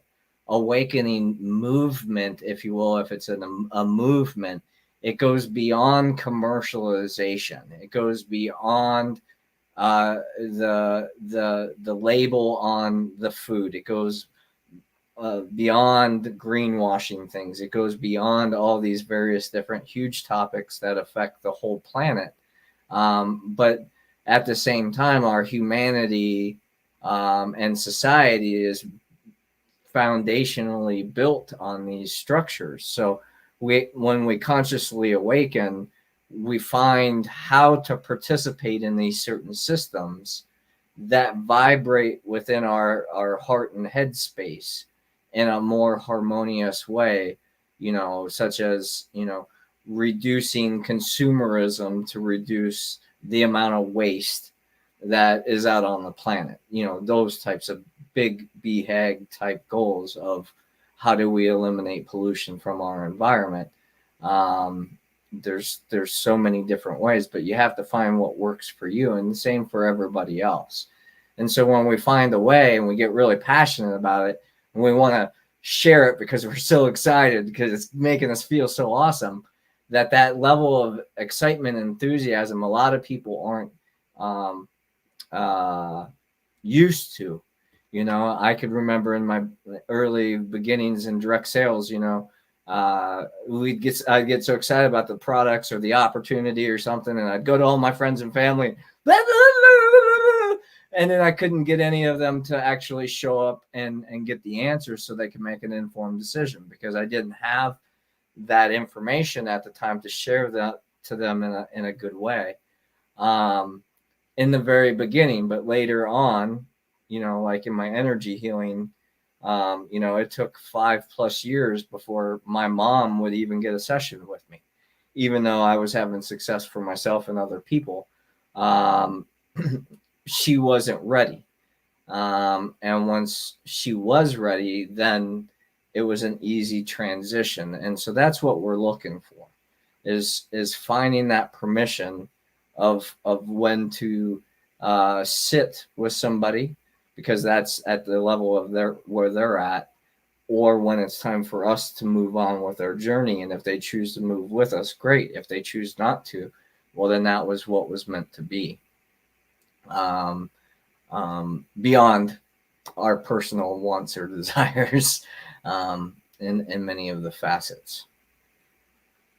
awakening movement, if you will. If it's a movement, it goes beyond commercialization. It goes beyond the label on the food. It goes beyond greenwashing things. It goes beyond all these various different huge topics that affect the whole planet. But at the same time, our humanity and society is foundationally built on these structures. So when we consciously awaken, we find how to participate in these certain systems that vibrate within our heart and head space in a more harmonious way, such as, reducing consumerism to reduce the amount of waste that is out on the planet. Those types of big BHAG type goals of how do we eliminate pollution from our environment. There's so many different ways, but you have to find what works for you, and the same for everybody else. And so when we find a way and we get really passionate about it and we want to share it because we're so excited because it's making us feel so awesome, that level of excitement and enthusiasm a lot of people aren't used to. I could remember in my early beginnings in direct sales, I'd get so excited about the products or the opportunity or something, and I'd go to all my friends and family, and then I couldn't get any of them to actually show up and get the answers so they could make an informed decision, because I didn't have that information at the time to share that to them in a good way in the very beginning. But later on, like in my energy healing, it took 5+ years before my mom would even get a session with me, even though I was having success for myself and other people. She wasn't ready. And once she was ready, then it was an easy transition. And so that's what we're looking for, is finding that permission of when to sit with somebody, because that's at the level of where they're at, or when it's time for us to move on with our journey. And if they choose to move with us, great. If they choose not to, well, then that was what was meant to be. Beyond our personal wants or desires, in many of the facets.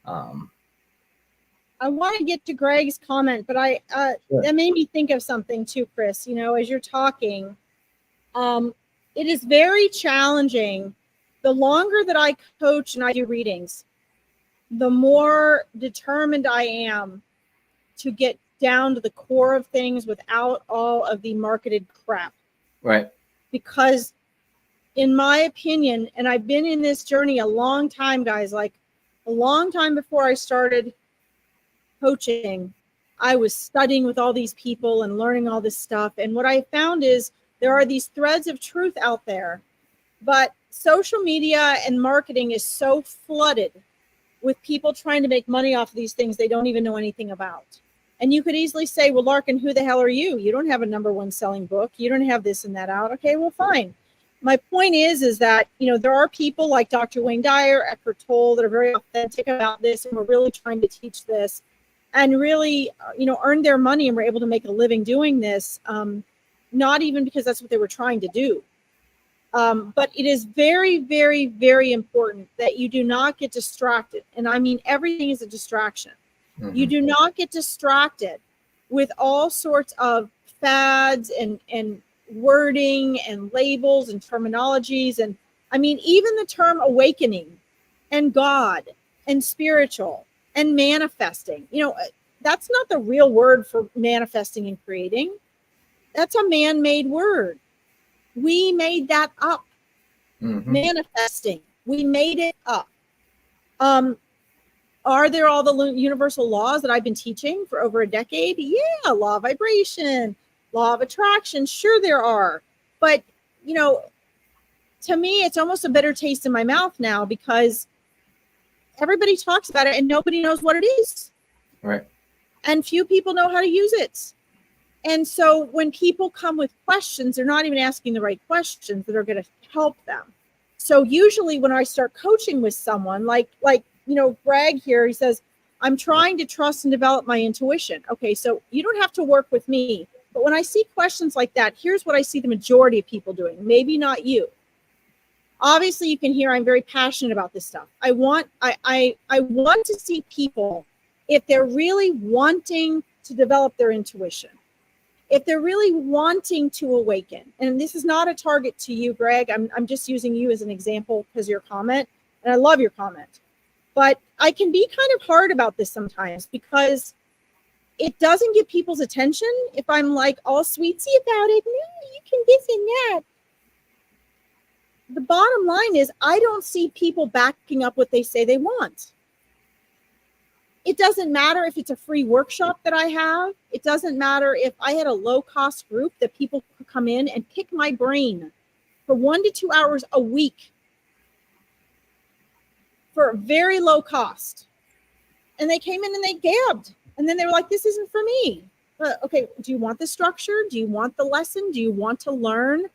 I want to get to Greg's comment, but Sure. that made me think of something too, Chris. As you're talking, it is very challenging. The longer that I coach and I do readings, the more determined I am to get down to the core of things without all of the marketed crap. Right. Because in my opinion, and I've been in this journey a long time, guys, like a long time before I started coaching, I was studying with all these people and learning all this stuff. And what I found is there are these threads of truth out there, but social media and marketing is so flooded with people trying to make money off of these things they don't even know anything about. And you could easily say, well, Larkin, who the hell are you? You don't have a #1 selling book. You don't have this and that out. Okay, well, fine. My point is that, there are people like Dr. Wayne Dyer, Eckhart Tolle, that are very authentic about this, and we're really trying to teach this and really, earn their money, and were able to make a living doing this, not even because that's what they were trying to do. But it is very, very, very important that you do not get distracted. And I mean, everything is a distraction. Mm-hmm. You do not get distracted with all sorts of fads and wording and labels and terminologies. And I mean, even the term awakening and God and spiritual and manifesting, that's not the real word for manifesting and creating. That's a man-made word. We made that up. Mm-hmm. Manifesting. We made it up. Are there all the universal laws that I've been teaching for over a decade? Yeah, law of vibration, law of attraction. Sure, there are. But, to me, it's almost a bitter taste in my mouth now, because everybody talks about it and nobody knows what it is. Right. And few people know how to use it. And so when people come with questions, they're not even asking the right questions that are going to help them. So usually when I start coaching with someone, like Greg here, he says, I'm trying to trust and develop my intuition. Okay, so you don't have to work with me. But when I see questions like that, here's what I see the majority of people doing. Maybe not you. Obviously, you can hear I'm very passionate about this stuff. I want to see people, if they're really wanting to develop their intuition, if they're really wanting to awaken, and this is not a target to you, Greg, I'm just using you as an example because of your comment, and I love your comment. But I can be kind of hard about this sometimes because it doesn't get people's attention if I'm like all sweetsy about it. No, you can this and that. The bottom line is I don't see people backing up what they say they want. It doesn't matter if it's a free workshop that I have. It doesn't matter if I had a low-cost group that people could come in and pick my brain for 1 to 2 hours a week for very low cost. And they came in and they gabbed. And then they were like, this isn't for me. Okay, do you want the structure? Do you want the lesson? Do you want to learn?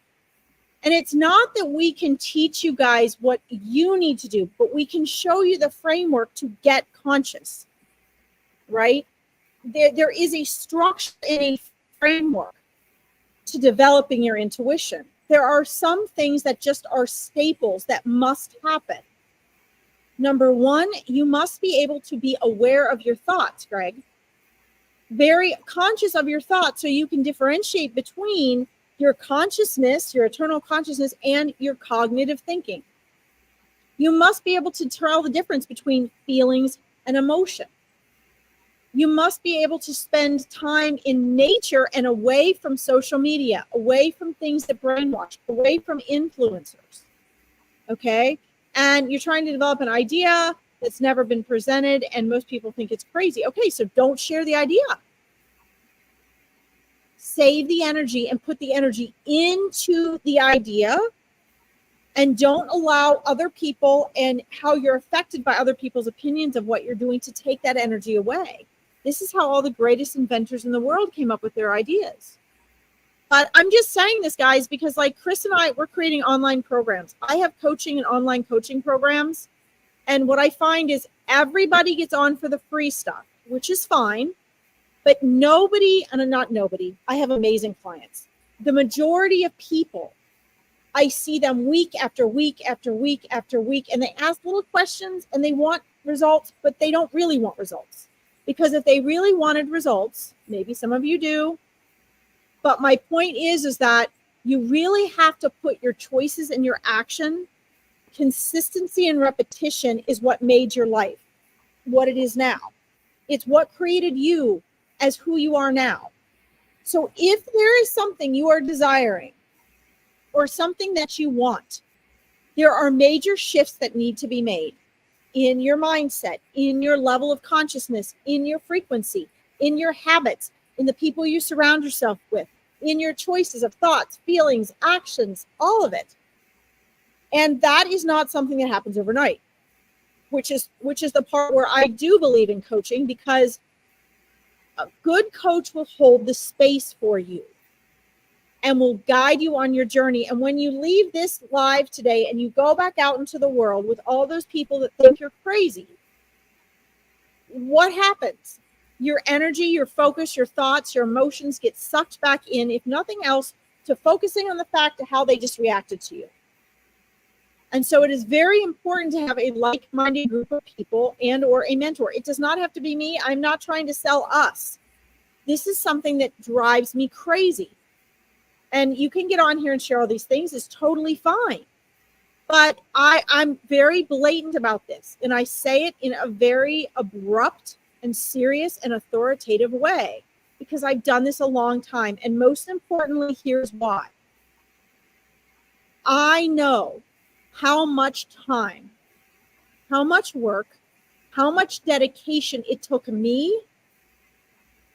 And it's not that we can teach you guys what you need to do, but we can show you the framework to get conscious, right? There is a structure and a framework to developing your intuition. There are some things that just are staples that must happen. Number one, you must be able to be aware of your thoughts, Greg. Very conscious of your thoughts so you can differentiate between your consciousness, your eternal consciousness, and your cognitive thinking. You must be able to tell the difference between feelings and emotion. You must be able to spend time in nature and away from social media, away from things that brainwash, away from influencers. Okay? And you're trying to develop an idea that's never been presented, and most people think it's crazy. Okay, so don't share the idea. Save the energy and put the energy into the idea, and don't allow other people and how you're affected by other people's opinions of what you're doing to take that energy away. This is how all the greatest inventors in the world came up with their ideas. But I'm just saying this, guys, because like Chris and I, we're creating online programs. I have coaching and online coaching programs. And what I find is everybody gets on for the free stuff, which is fine. But nobody, and not nobody, I have amazing clients. The majority of people, I see them week after week after week after week, and they ask little questions and they want results, but they don't really want results. Because if they really wanted results, maybe some of you do, but my point is that you really have to put your choices and your action. Consistency and repetition is what made your life what it is now. It's what created you as who you are now. So if there is something you are desiring or something that you want, there are major shifts that need to be made in your mindset, in your level of consciousness, in your frequency, in your habits, in the people you surround yourself with, in your choices of thoughts, feelings, actions, all of it. And that is not something that happens overnight, which is the part where I do believe in coaching, because a good coach will hold the space for you and will guide you on your journey. And when you leave this live today and you go back out into the world with all those people that think you're crazy, what happens? Your energy, your focus, your thoughts, your emotions get sucked back in, if nothing else, to focusing on the fact of how they just reacted to you. And so it is very important to have a like-minded group of people and or a mentor. It does not have to be me. I'm not trying to sell us. This is something that drives me crazy. And you can get on here and share all these things. It's totally fine. But I'm very blatant about this. And I say it in a very abrupt and serious and authoritative way, because I've done this a long time. And most importantly, here's why. I know how much time, how much work, how much dedication it took me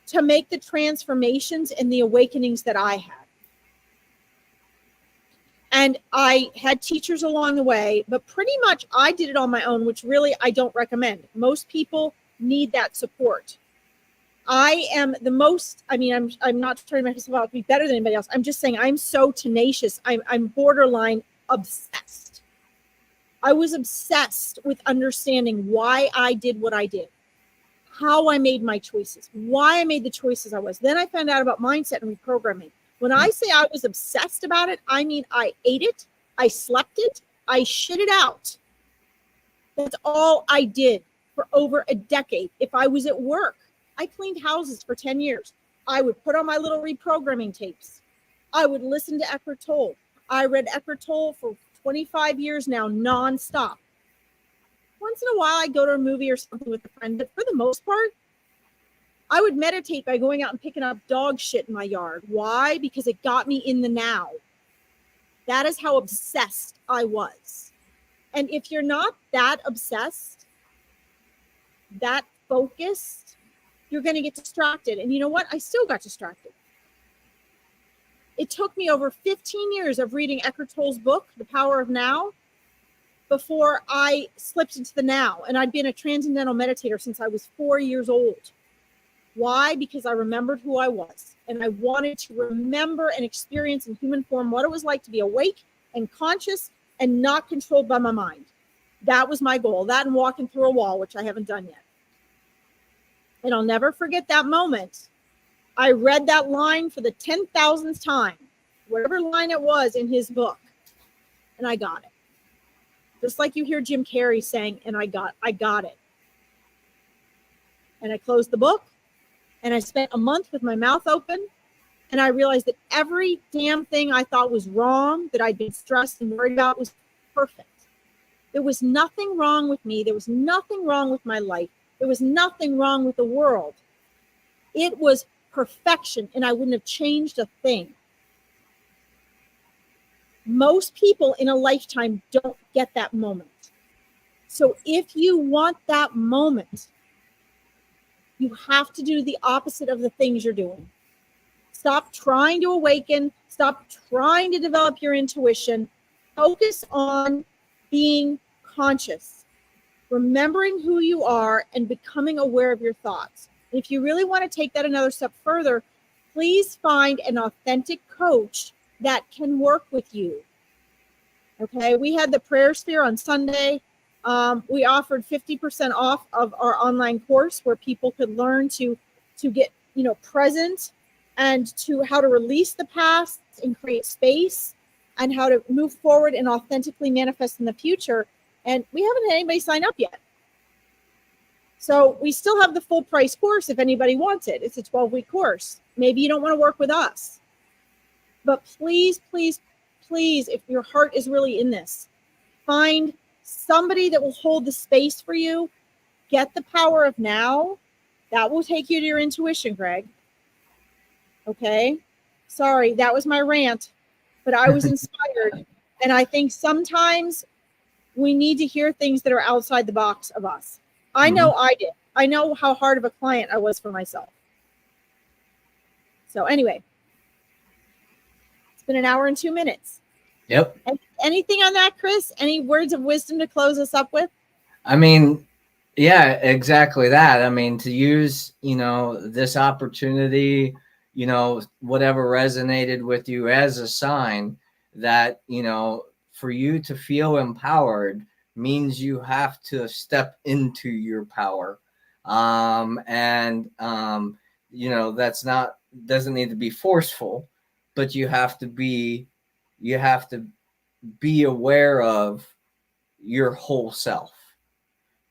to make the transformations and the awakenings that I had. And I had teachers along the way, but pretty much I did it on my own, which really I don't recommend. Most people need that support. I am the most, I'm not trying to make myself out to be better than anybody else. I'm just saying I'm so tenacious. I'm borderline obsessed. I was obsessed with understanding why I did what I did, how I made my choices, why I made the choices I was. Then I found out about mindset and reprogramming. When I say I was obsessed about it, I mean I ate it, I slept it, I shit it out. That's all I did for over a decade. If I was at work, I cleaned houses for 10 years. I would put on my little reprogramming tapes. I would listen to Eckhart Tolle. I read Eckhart Tolle for 25 years now, nonstop. Once in a while, I'd go to a movie or something with a friend, but for the most part, I would meditate by going out and picking up dog shit in my yard. Why? Because it got me in the now. That is how obsessed I was. And if you're not that obsessed, that focused, you're going to get distracted. And you know what? I still got distracted. It took me over 15 years of reading Eckhart Tolle's book, The Power of Now, before I slipped into the now. And I'd been a transcendental meditator since I was 4 years old. Why? Because I remembered who I was. And I wanted to remember and experience in human form what it was like to be awake and conscious and not controlled by my mind. That was my goal. That and walking through a wall, which I haven't done yet. And I'll never forget that moment. I read that line for the 10,000th time, whatever line it was in his book, and I got it. Just like you hear Jim Carrey saying, and I got it. And I closed the book, and I spent a month with my mouth open, and I realized that every damn thing I thought was wrong, that I'd been stressed and worried about, was perfect. There was nothing wrong with me. There was nothing wrong with my life. There was nothing wrong with the world. It was perfection, and I wouldn't have changed a thing. Most people in a lifetime don't get that moment. So if you want that moment, you have to do the opposite of the things you're doing. Stop trying to awaken. Stop trying to develop your intuition. Focus on being conscious, remembering who you are, and becoming aware of your thoughts. If you really want to take that another step further, please find an authentic coach that can work with you. Okay, we had the prayer sphere on Sunday. We offered 50% off of our online course where people could learn to get, present and to how to release the past and create space and how to move forward and authentically manifest in the future. And we haven't had anybody sign up yet. So we still have the full price course if anybody wants it. It's a 12-week course. Maybe you don't want to work with us. But please, please, please, if your heart is really in this, find somebody that will hold the space for you. Get the power of now. That will take you to your intuition, Greg. Okay? Sorry, that was my rant. But I was inspired. And I think sometimes we need to hear things that are outside the box of us. I know I did. I know how hard of a client I was for myself. So anyway, it's been an hour and 2 minutes. Yep. Anything on that, Chris? Any words of wisdom to close us up with? I mean, yeah, exactly that. I mean, to use, this opportunity, whatever resonated with you as a sign that, for you to feel empowered means you have to step into your power. Doesn't need to be forceful, but you have to be aware of your whole self,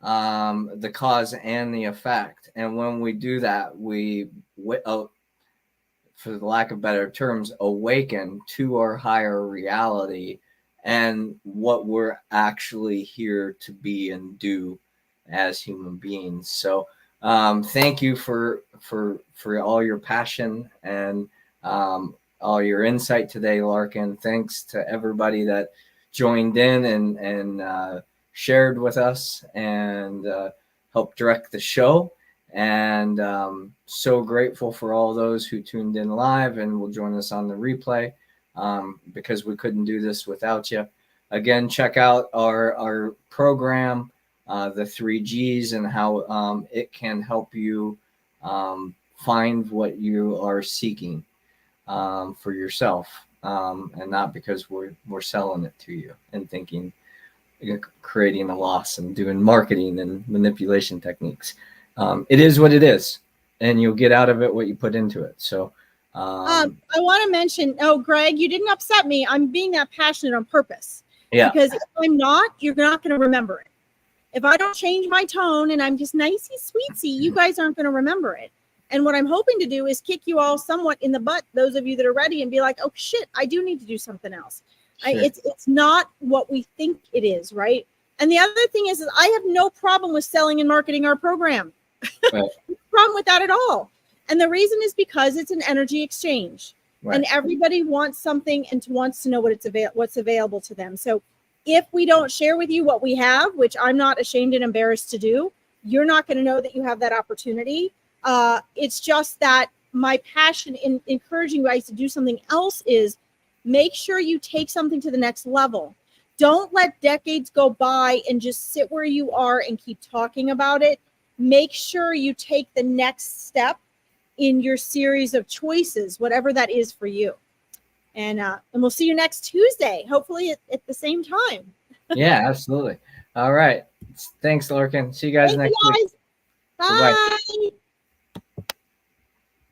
the cause and the effect. And when we do that, we, for the lack of better terms, awaken to our higher reality and what we're actually here to be and do as human beings. So thank you for all your passion and all your insight today, Larkin. Thanks to everybody that joined in and shared with us and helped direct the show. And so grateful for all those who tuned in live and will join us on the replay, because we couldn't do this without you. Again, check out our program, the 3Gs, and how it can help you find what you are seeking for yourself, and not because we're selling it to you and thinking, creating a loss and doing marketing and manipulation techniques. It is what it is, and you'll get out of it what you put into it. So I want to mention, Greg, you didn't upset me. I'm being that passionate on purpose. Yeah. Because if I'm not, you're not going to remember it. If I don't change my tone and I'm just nicey sweetsy, you guys aren't going to remember it. And what I'm hoping to do is kick you all somewhat in the butt, those of you that are ready, and be like, oh shit, I do need to do something else. Sure. It's not what we think it is, right? And the other thing is I have no problem with selling and marketing our program. Right. No problem with that at all. And the reason is because it's an energy exchange. Right. And everybody wants something and wants to know what's available to them. So if we don't share with you what we have, which I'm not ashamed and embarrassed to do, you're not going to know that you have that opportunity. It's just that my passion in encouraging you guys to do something else is make sure you take something to the next level. Don't let decades go by and just sit where you are and keep talking about it. Make sure you take the next step in your series of choices, whatever that is for you. And we'll see you next Tuesday, hopefully at the same time. Yeah, absolutely. All right. Thanks, Larkin. See you guys next week. Bye. Bye-bye.